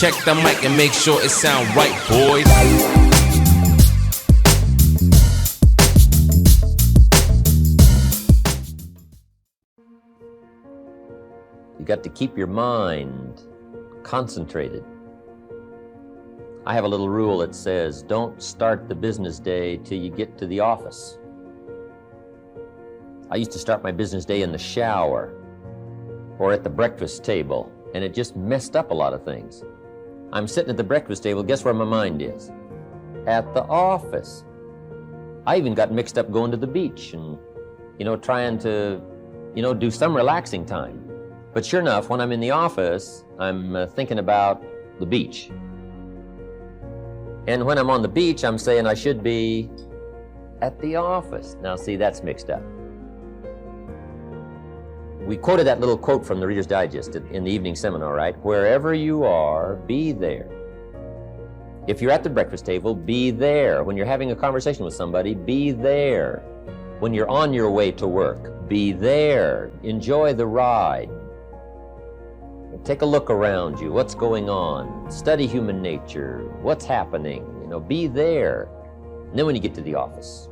check the mic and make sure it sound right, boys. You got to keep your mind concentrated. I have a little rule that says, don't start the business day till you get to the office. I used to start my business day in the shower or at the breakfast table, and it just messed up a lot of things. I'm sitting at the breakfast table, guess where my mind is? At the office. I even got mixed up going to the beach and, trying to, do some relaxing time. But sure enough, when I'm in the office, I'm thinking about the beach. And when I'm on the beach, I'm saying I should be at the office. Now, see, that's mixed up. We quoted that little quote from the Reader's Digest in the evening seminar, right? Wherever you are, be there. If you're at the breakfast table, be there. When you're having a conversation with somebody, be there. When you're on your way to work, be there. Enjoy the ride. Take a look around you. What's going on? Study human nature. What's happening? Be there. And then when you get to the office,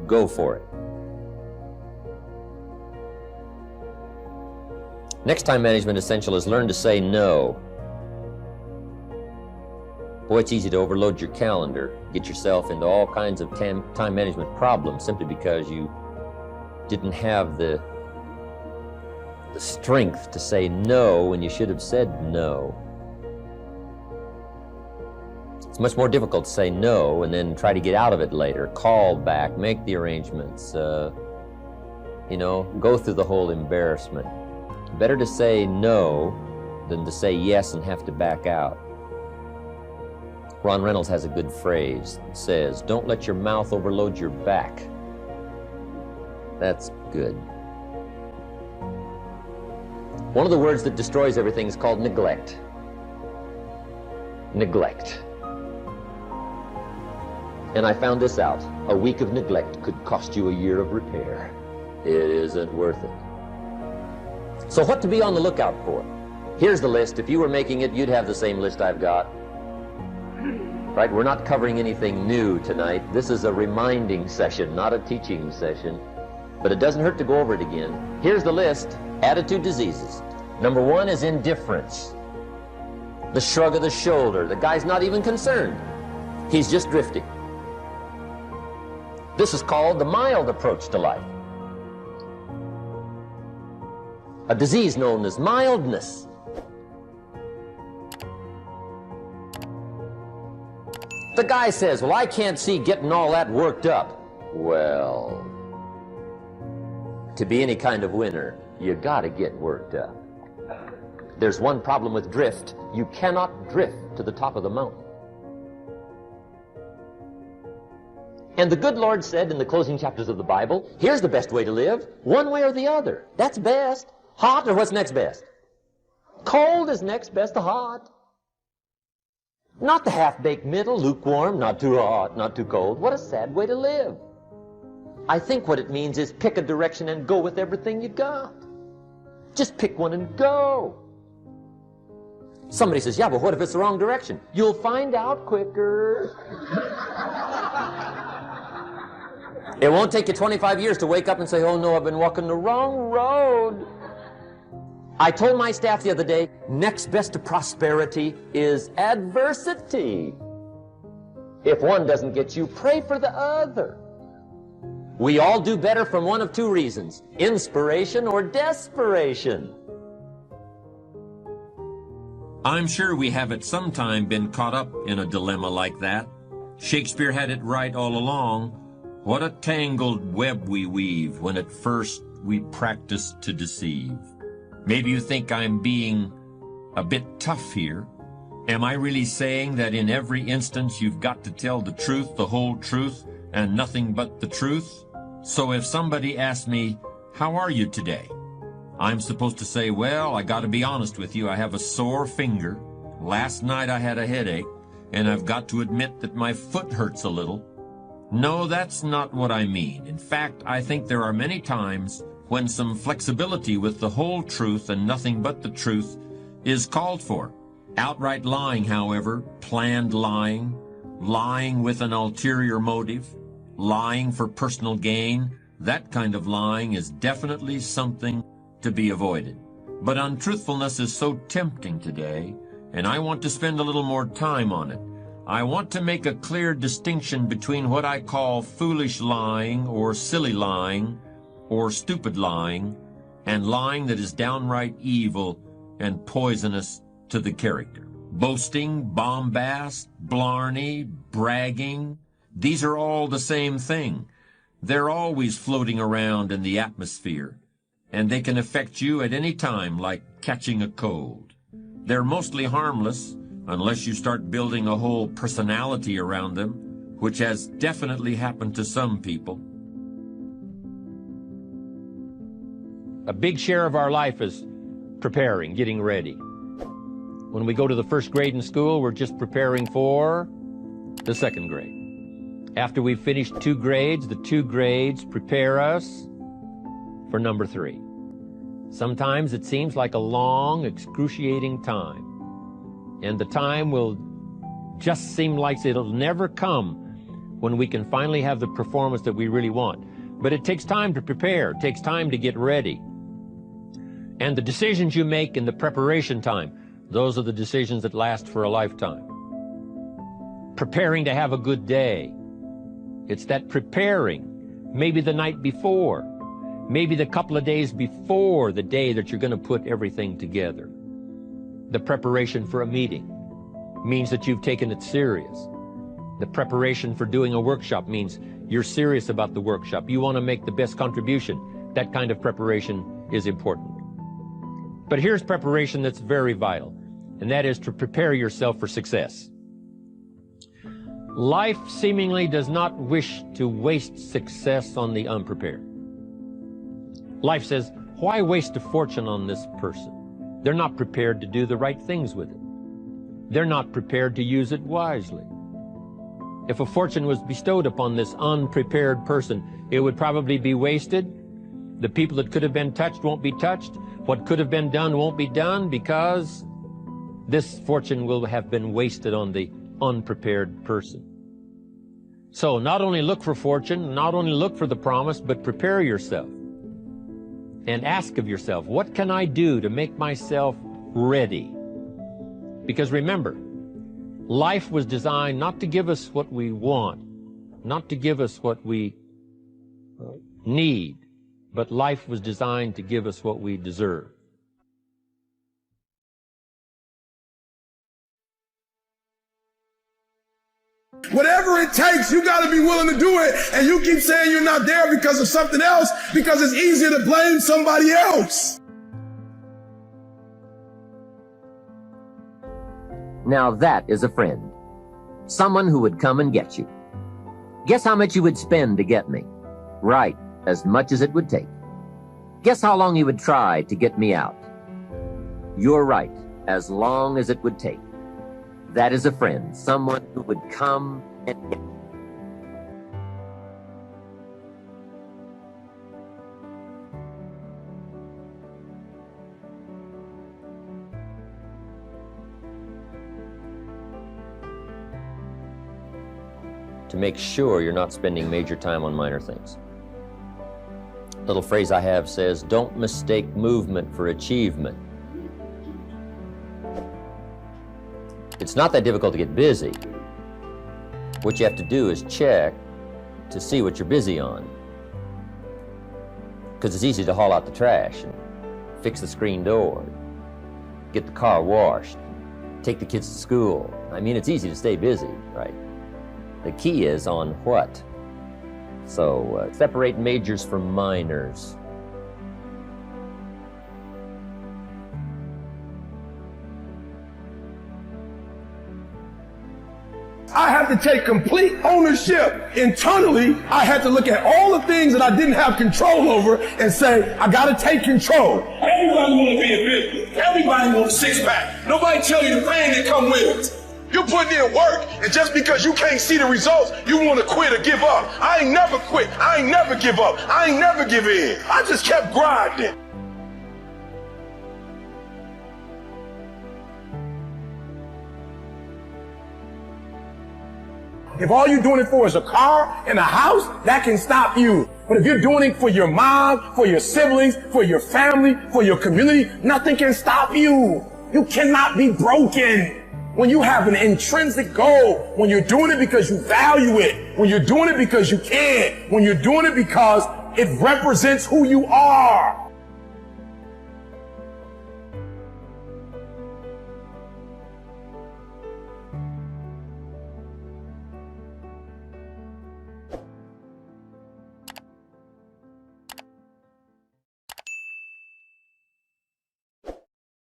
go for it. Next time management essential is learn to say no. Boy, it's easy to overload your calendar, get yourself into all kinds of time management problems simply because you didn't have the strength to say no when you should have said no. It's much more difficult to say no and then try to get out of it later, call back, make the arrangements, go through the whole embarrassment. Better to say no than to say yes and have to back out. Ron Reynolds has a good phrase that says, don't let your mouth overload your back. That's good. One of the words that destroys everything is called neglect. Neglect. And I found this out. A week of neglect could cost you a year of repair. It isn't worth it. So what to be on the lookout for? Here's the list. If you were making it, you'd have the same list I've got. Right? We're not covering anything new tonight. This is a reminding session, not a teaching session. But it doesn't hurt to go over it again. Here's the list. Attitude diseases. Number 1 is indifference. The shrug of the shoulder. The guy's not even concerned. He's just drifting. This is called the mild approach to life. A disease known as mildness. The guy says, well, I can't see getting all that worked up. Well, to be any kind of winner, you gotta get worked up. There's one problem with drift. You cannot drift to the top of the mountain. And the good Lord said in the closing chapters of the Bible, here's the best way to live, one way or the other. That's best. Hot or what's next best? Cold is next best to hot. Not the half-baked middle, lukewarm, not too hot, not too cold. What a sad way to live. I think what it means is pick a direction and go with everything you got. Just pick one and go. Somebody says, yeah, but what if it's the wrong direction? You'll find out quicker. It won't take you 25 years to wake up and say, oh no, I've been walking the wrong road. I told my staff the other day, next best to prosperity is adversity. If one doesn't get you, pray for the other. We all do better from one of two reasons, inspiration or desperation. I'm sure we have at some time been caught up in a dilemma like that. Shakespeare had it right all along. What a tangled web we weave when at first we practice to deceive. Maybe you think I'm being a bit tough here. Am I really saying that in every instance you've got to tell the truth, the whole truth, and nothing but the truth? So if somebody asks me, how are you today? I'm supposed to say, well, I got to be honest with you, I have a sore finger. Last night I had a headache, and I've got to admit that my foot hurts a little. No, that's not what I mean. In fact, I think there are many times when some flexibility with the whole truth and nothing but the truth is called for. Outright lying, however, planned lying, lying with an ulterior motive, lying for personal gain, that kind of lying is definitely something to be avoided. But untruthfulness is so tempting today, and I want to spend a little more time on it. I want to make a clear distinction between what I call foolish lying or silly lying or stupid lying and lying that is downright evil and poisonous to the character. Boasting, bombast, blarney, bragging, these are all the same thing. They're always floating around in the atmosphere, and they can affect you at any time like catching a cold. They're mostly harmless unless you start building a whole personality around them, which has definitely happened to some people. A big share of our life is preparing, getting ready. When we go to the first grade in school, we're just preparing for the second grade. After we've finished 2 grades, the 2 grades prepare us for number 3. Sometimes it seems like a long, excruciating time. And the time will just seem like it'll never come when we can finally have the performance that we really want. But it takes time to prepare. It takes time to get ready. And the decisions you make in the preparation time, those are the decisions that last for a lifetime. Preparing to have a good day. It's that preparing, maybe the night before, maybe the couple of days before the day that you're going to put everything together. The preparation for a meeting means that you've taken it serious. The preparation for doing a workshop means you're serious about the workshop. You want to make the best contribution. That kind of preparation is important. But here's preparation that's very vital, and that is to prepare yourself for success. Life seemingly does not wish to waste success on the unprepared. Life says, why waste a fortune on this person? They're not prepared to do the right things with it. They're not prepared to use it wisely. If a fortune was bestowed upon this unprepared person, it would probably be wasted. The people that could have been touched won't be touched. What could have been done won't be done because this fortune will have been wasted on the unprepared person. So not only look for fortune, not only look for the promise, but prepare yourself. And ask of yourself, what can I do to make myself ready? Because remember, life was designed not to give us what we want, not to give us what we need, but life was designed to give us what we deserve. Whatever it takes, you got to be willing to do it. And you keep saying you're not there because of something else, because it's easier to blame somebody else. Now that is a friend. Someone who would come and get you. Guess how much you would spend to get me? Right, as much as it would take. Guess how long you would try to get me out? You're right, as long as it would take. That is a friend, someone who would come and get you. To make sure you're not spending major time on minor things. A little phrase I have says, don't mistake movement for achievement. It's not that difficult to get busy. What you have to do is check to see what you're busy on. Because it's easy to haul out the trash and fix the screen door, get the car washed, take the kids to school. I mean, it's easy to stay busy, right? The key is on what? So separate majors from minors. I had to take complete ownership. Internally, I had to look at all the things that I didn't have control over and say, I got to take control. Everybody want to be a business. Everybody wants a six-pack. Nobody tell you the pain that come with it. You're putting in work, and just because you can't see the results, you want to quit or give up. I ain't never quit. I ain't never give up. I ain't never give in. I just kept grinding. If all you're doing it for is a car and a house, that can stop you. But if you're doing it for your mom, for your siblings, for your family, for your community, nothing can stop you. You cannot be broken. When you have an intrinsic goal, when you're doing it because you value it, when you're doing it because you can, when you're doing it because it represents who you are,